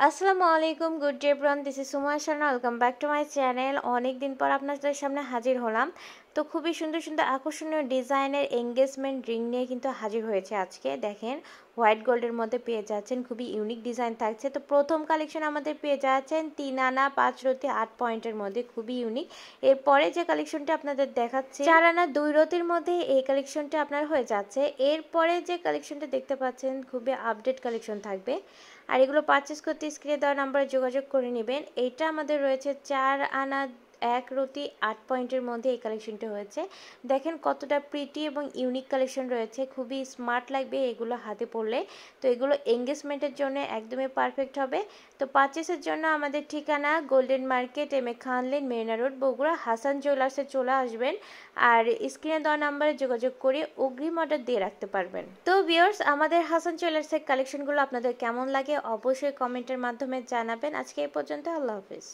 আসসালামু আলাইকুম, good day everyone. This is Suma Sharna. Welcome back to my channel. অনেক দিন পর আপনাদের সামনে হাজির হলাম। তো খুবই সুন্দর সুন্দর আকর্ষণীয় ডিজাইনের এঙ্গেজমেন্ট রিং নিয়ে কিন্তু হাজির হয়েছে আজকে। দেখেন, হোয়াইট গোল্ডের মধ্যে পেয়ে যাচ্ছেন, খুবই ইউনিক ডিজাইন থাকছে। তো প্রথম কালেকশন আমাদের পেয়ে যাচ্ছেন 3 আনা 5 রতি 8 পয়েন্টের মধ্যে, খুবই ইউনিক। এরপরে যে কালেকশনটা আপনাদের দেখাচ্ছে 4 আনা 2 রতির মধ্যে, এই কালেকশনটা আপনার হয়ে যাচ্ছে। এরপরে যে কালেকশনটা দেখতে পাচ্ছেন খুবই আপডেট কালেকশন থাকবে। আর এগুলো পারচেস করতে স্ক্রিনে দেওয়া নাম্বারে যোগাযোগ করে নেবেন। এইটা আমাদের রয়েছে 4 আনা 1 রতি 8 পয়েন্টের মধ্যে এই কালেকশনটা হয়েছে। দেখেন কতটা প্রিটি এবং ইউনিক কালেকশন রয়েছে, খুবই স্মার্ট লাগবে এগুলো হাতে পরলে। তো এগুলো এঙ্গেজমেন্টের জন্য একদমই পারফেক্ট হবে। তো পারচেসের জন্য আমাদের ঠিকানা golden market, M A Khan lane, Marina road, Bogura, Hasan জুয়েলার্সে চলে আসবেন। আর স্ক্রিনে দেওয়া নাম্বারে যোগাযোগ করে অগ্রিম অর্ডার দিয়ে রাখতে পারবেন। তো ভিউয়ার্স, আমাদের হাসান জুয়েলার্সের কালেকশনগুলো আপনাদের কেমন লাগে অবশ্যই কমেন্টের মাধ্যমে জানাবেন। আজকে এই পর্যন্ত, আল্লাহ হাফিজ।